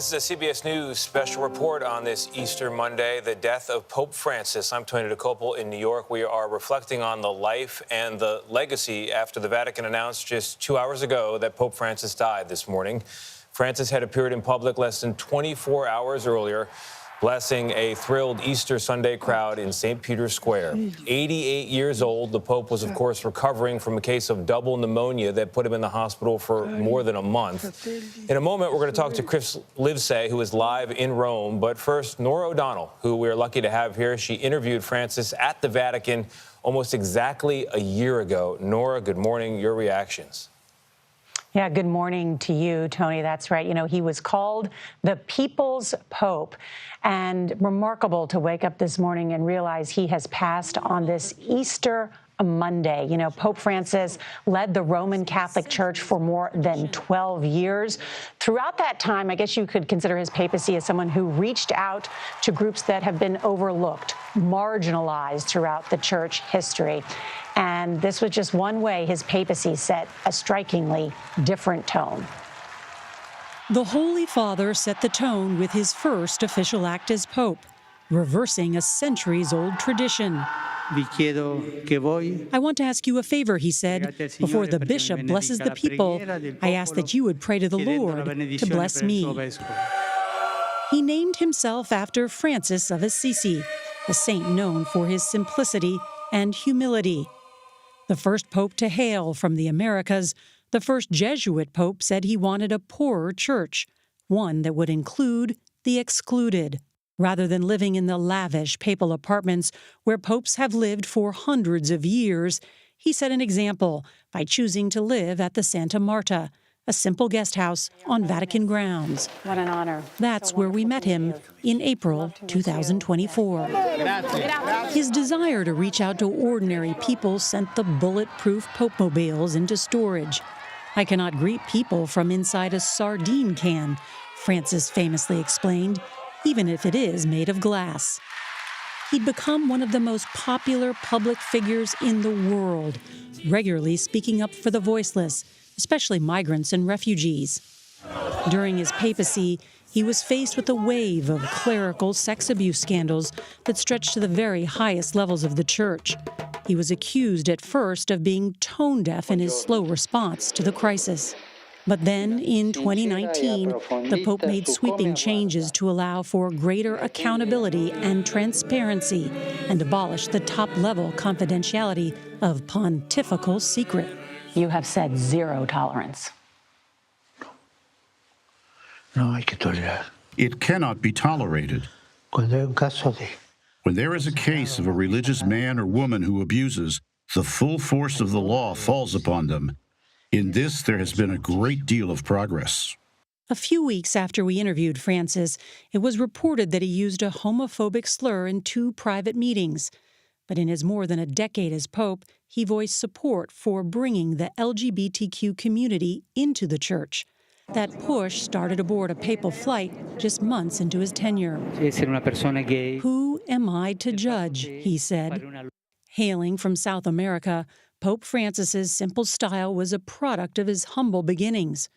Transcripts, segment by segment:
This is a CBS News special report on this Easter Monday, the death of Pope Francis. I'm Tony DeCopel in New York. We are reflecting on the life and the legacy after the Vatican announced just 2 hours ago that Pope Francis died this morning. Francis had appeared in public less than 24 hours earlier, blessing a thrilled Easter Sunday crowd in St. Peter's Square. 88 years old, the Pope was, of course, recovering from a case of double pneumonia that put him in the hospital for more than a month. In a moment, we're going to talk to Chris Livesay, who is live in Rome. But first, Nora O'Donnell, who we're lucky to have here. She interviewed Francis at the Vatican almost exactly a year ago. Nora, good morning. Your reactions. Yeah, good morning to you, Tony. That's right. You know, he was called the People's Pope, and remarkable to wake up this morning and realize he has passed on this Easter Monday. You know, Pope Francis led the Roman Catholic Church for more than 12 years. Throughout that time, I guess you could consider his papacy as someone who reached out to groups that have been overlooked, marginalized throughout the church history. And this was just one way his papacy set a strikingly different tone. The Holy Father set the tone with his first official act as Pope, reversing a centuries-old tradition. I want to ask you a favor, he said. Before the bishop blesses the people, I ask that you would pray to the Lord to bless me. He named himself after Francis of Assisi, a saint known for his simplicity and humility. The first pope to hail from the Americas, the first Jesuit pope said he wanted a poorer church, one that would include the excluded, rather than living in the lavish papal apartments where popes have lived for hundreds of years. He set an example by choosing to live at the Santa Marta, a simple guest house on Vatican grounds. What an honor. That's where we met him in April 2024. His desire to reach out to ordinary people sent the bulletproof Pope-mobiles into storage. I cannot greet people from inside a sardine can, Francis famously explained, even if it is made of glass. He'd become one of the most popular public figures in the world, regularly speaking up for the voiceless, especially migrants and refugees. During his papacy, he was faced with a wave of clerical sex abuse scandals that stretched to the very highest levels of the church. He was accused at first of being tone deaf in his slow response to the crisis. But then, in 2019, the Pope made sweeping changes to allow for greater accountability and transparency and abolish the top-level confidentiality of pontifical secret. You have said zero tolerance. It cannot be tolerated. When there is a case of a religious man or woman who abuses, the full force of the law falls upon them. In this, there has been a great deal of progress. A few weeks after we interviewed Francis, it was reported that he used a homophobic slur in 2 private meetings. But in his more than a decade as Pope, he voiced support for bringing the LGBTQ community into the church. That push started aboard a papal flight just months into his tenure. Who am I to judge, he said. Hailing from South America, Pope Francis's simple style was a product of his humble beginnings.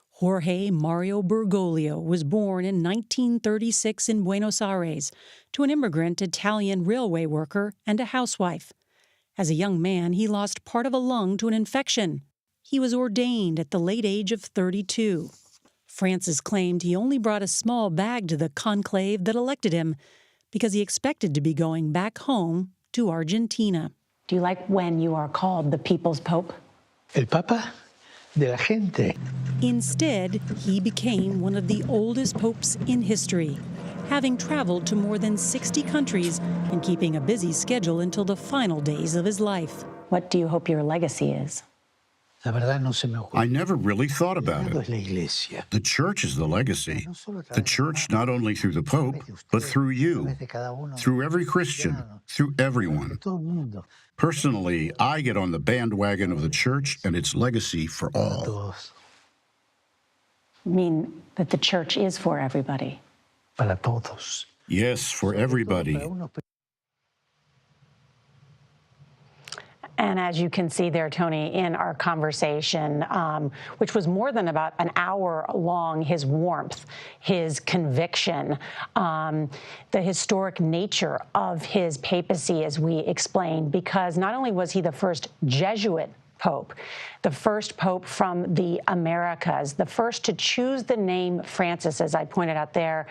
Jorge Mario Bergoglio was born in 1936 in Buenos Aires to an immigrant Italian railway worker and a housewife. As a young man, he lost part of a lung to an infection. He was ordained at the late age of 32. Francis claimed he only brought a small bag to the conclave that elected him because he expected to be going back home to Argentina. Do you like when you are called the People's Pope? El Papa de la gente. Instead, he became one of the oldest popes in history, having traveled to more than 60 countries and keeping a busy schedule until the final days of his life. What do you hope your legacy is? I never really thought about it. The church is the legacy. The church not only through the Pope, but through you, through every Christian, through everyone. Personally, I get on the bandwagon of the church and its legacy for all. You mean that the church is for everybody? Yes, for everybody. And as you can see there, Tony, in our conversation, which was more than about an hour long, his warmth, his conviction, the historic nature of his papacy, as we explained, because not only was he the first Jesuit Pope, the first Pope from the Americas, the first to choose the name Francis, as I pointed out there,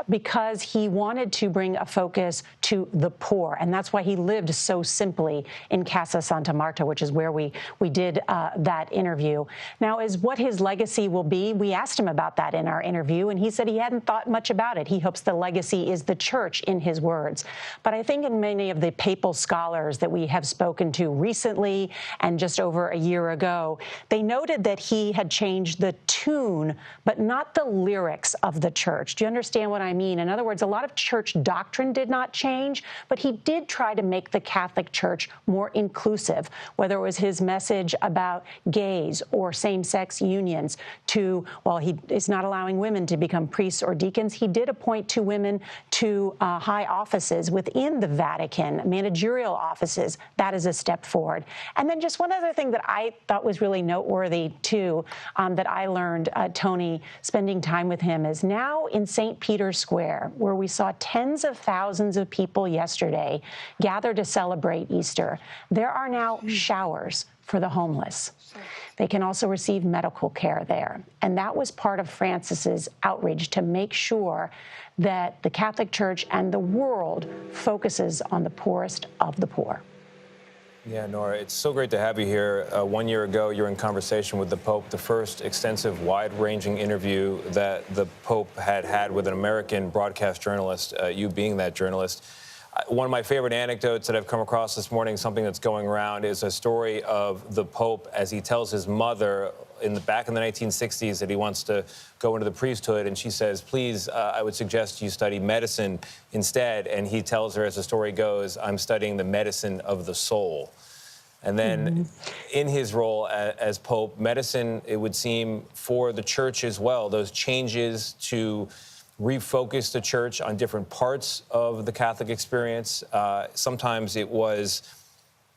because he wanted to bring a focus to the poor. And that's why he lived so simply in Casa Santa Marta, which is where we did that interview. Now, as what his legacy will be, we asked him about that in our interview, and he said he hadn't thought much about it. He hopes the legacy is the church, in his words. But I think in many of the papal scholars that we have spoken to recently and just over a year ago, they noted that he had changed the tune, but not the lyrics of the church. Do you understand what I mean? In other words, a lot of church doctrine did not change, but he did try to make the Catholic Church more inclusive, whether it was his message about gays or same-sex unions to, well, he is not allowing women to become priests or deacons. He did appoint two women to high offices within the Vatican, managerial offices. That is a step forward. And then just one other thing that I thought was really noteworthy, too, that I learned, Tony, spending time with him, is now in St. Peter's Square, where we saw tens of thousands of people yesterday gather to celebrate Easter. There are now showers for the homeless. They can also receive medical care there. And that was part of Francis's outreach, to make sure that the Catholic Church and the world focuses on the poorest of the poor. Yeah, Nora, it's so great to have you here. 1 year ago, you were in conversation with the Pope, the first extensive, wide-ranging interview that the Pope had with an American broadcast journalist, you being that journalist. One of my favorite anecdotes that I've come across this morning, something that's going around, is a story of the Pope as he tells his mother back in the 1960s that he wants to go into the priesthood, and she says, please, I would suggest you study medicine instead. And he tells her, as the story goes, I'm studying the medicine of the soul. And then in his role as Pope, medicine, it would seem, for the church as well, those changes to refocus the church on different parts of the Catholic experience. Sometimes it was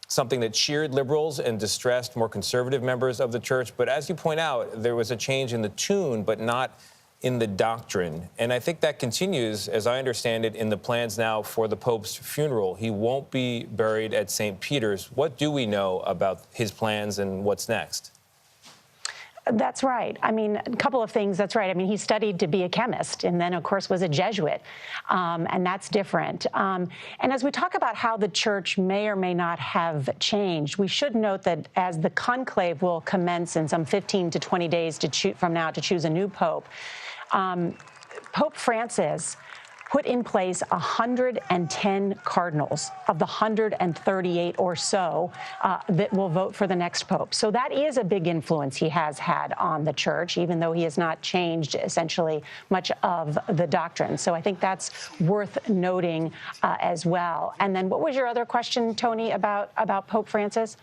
something that cheered liberals and distressed more conservative members of the church. But as you point out, there was a change in the tune, but not in the doctrine. And I think that continues, as I understand it, in the plans now for the Pope's funeral. He won't be buried at St. Peter's. What do we know about his plans and what's next? That's right. I mean, a couple of things. That's right. I mean, he studied to be a chemist and then, of course, was a Jesuit. And that's different. And as we talk about how the church may or may not have changed, we should note that as the conclave will commence in some 15 to 20 days from now to choose a new pope, Pope Francis put in place 110 cardinals of the 138 or so that will vote for the next pope. So that is a big influence he has had on the church, even though he has not changed essentially much of the doctrine. So I think that's worth noting as well. And then what was your other question, Tony, about Pope Francis?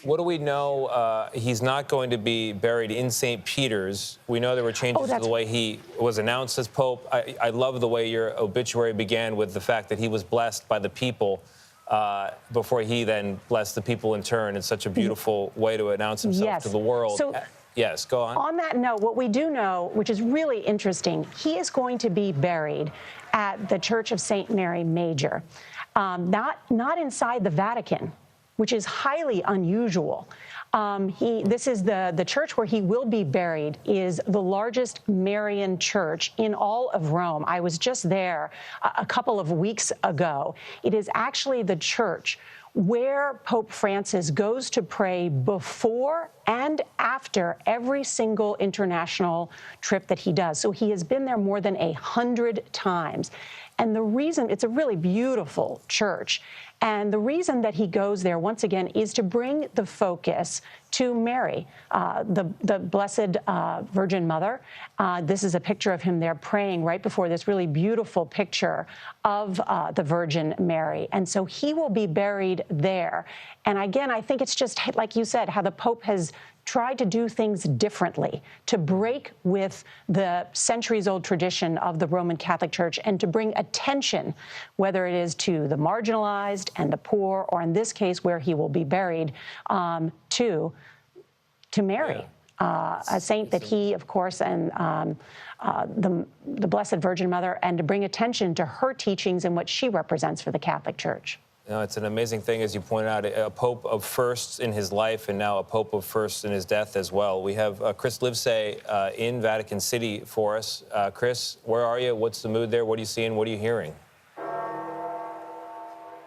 What do we know? He's not going to be buried in St. Peter's. We know there were changes to the way he was announced as Pope. I love the way your obituary began with the fact that he was blessed by the people before he then blessed the people in turn. It's such a beautiful way to announce himself to the world. So, yes, go on. On that note, what we do know, which is really interesting, he is going to be buried at the Church of St. Mary Major, not inside the Vatican, which is highly unusual. This is the church where he will be buried is the largest Marian church in all of Rome. I was just there a couple of weeks ago. It is actually the church where Pope Francis goes to pray before and after every single international trip that he does. So he has been there more than 100 times. And the reason, it's a really beautiful church. And the reason that he goes there, once again, is to bring the focus to Mary, the Blessed Virgin Mother. This is a picture of him there praying right before this really beautiful picture of the Virgin Mary. And so he will be buried there. And again, I think it's just, like you said, how the Pope has tried to do things differently, to break with the centuries-old tradition of the Roman Catholic Church and to bring attention, whether it is to the marginalized and the poor, or in this case where he will be buried, to Mary. Yeah. A saint that he, of course, and the Blessed Virgin Mother, and to bring attention to her teachings and what she represents for the Catholic Church. You know, it's an amazing thing, as you pointed out, a pope of firsts in his life and now a pope of firsts in his death as well. We have Chris Livesay in Vatican City for us. Chris, where are you? What's the mood there? What are you seeing? What are you hearing?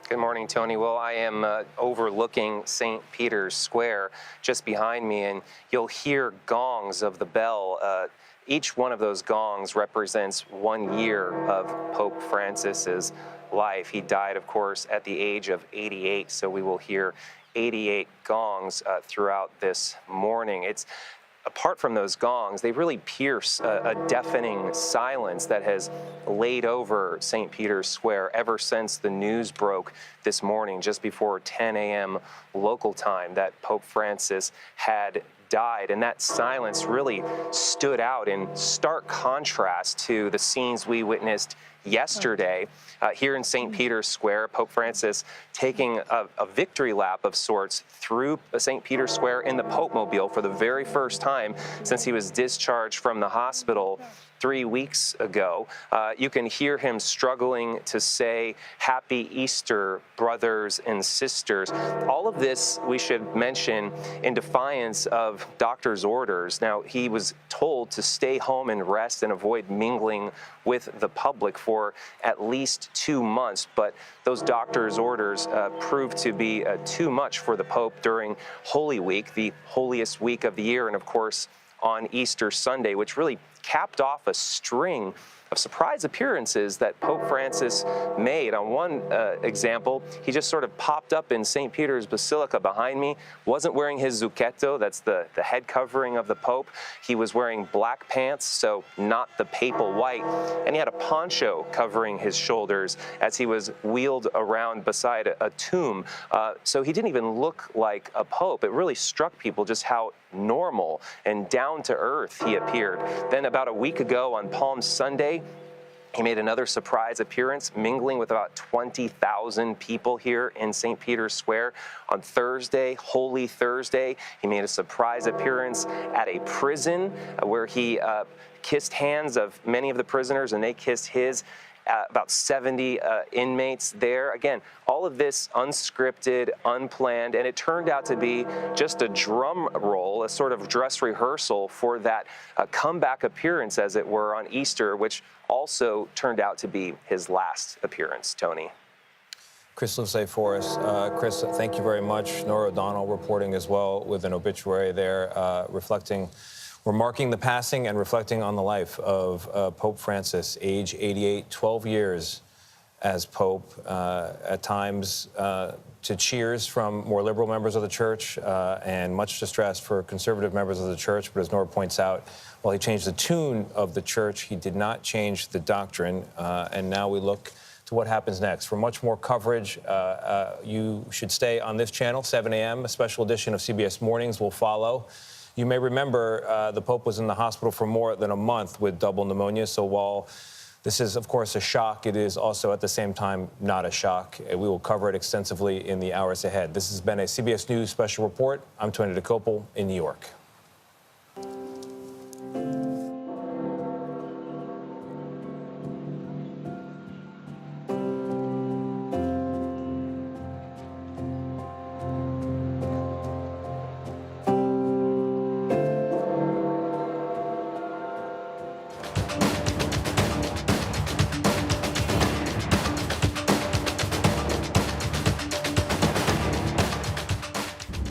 Good morning, Tony. Well, I am overlooking St. Peter's Square just behind me, and you'll hear gongs of the bell. Each one of those gongs represents 1 year of Pope Francis's life. He died, of course, at the age of 88, so we will hear 88 gongs throughout this morning. Apart from those gongs, they really pierce a deafening silence that has laid over St. Peter's Square ever since the news broke this morning, just before 10 a.m. local time, that Pope Francis had died. And that silence really stood out in stark contrast to the scenes we witnessed yesterday here in St. Peter's Square. Pope Francis taking a victory lap of sorts through St. Peter's Square in the Pope Mobile for the very first time since he was discharged from the hospital 3 weeks ago. You can hear him struggling to say, "Happy Easter, brothers and sisters." All of this, we should mention, in defiance of doctor's orders. Now, he was told to stay home and rest and avoid mingling with the public for at least 2 months, but those doctor's orders proved to be too much for the Pope during Holy Week, the holiest week of the year, and of course on Easter Sunday, which really capped off a string of surprise appearances that Pope Francis made. On one example, he just sort of popped up in St. Peter's Basilica behind me, wasn't wearing his zucchetto, that's the head covering of the Pope. He was wearing black pants, so not the papal white, and he had a poncho covering his shoulders as he was wheeled around beside a tomb. So he didn't even look like a pope. It really struck people just how normal and down to earth he appeared. Then about a week ago on Palm Sunday, he made another surprise appearance, mingling with about 20,000 people here in St. Peter's Square. On Thursday, Holy Thursday, he made a surprise appearance at a prison where he kissed hands of many of the prisoners and they kissed his. About 70 inmates there. Again, all of this unscripted, unplanned, and it turned out to be just a drum roll, a sort of dress rehearsal for that comeback appearance, as it were, on Easter, which also turned out to be his last appearance, Tony. Chris Livesay for us. Chris, thank you very much. Nora O'Donnell reporting as well with an obituary there, remarking the passing and reflecting on the life of Pope Francis, age 88, 12 years as Pope, at times to cheers from more liberal members of the church and much distress for conservative members of the church. But as Nora points out, while he changed the tune of the church, he did not change the doctrine. And now we look to what happens next. For much more coverage, you should stay on this channel, 7 a.m. A special edition of CBS Mornings will follow. You may remember the Pope was in the hospital for more than a month with double pneumonia. So while this is, of course, a shock, it is also at the same time not a shock. We will cover it extensively in the hours ahead. This has been a CBS News special report. I'm Tony DeCopel in New York.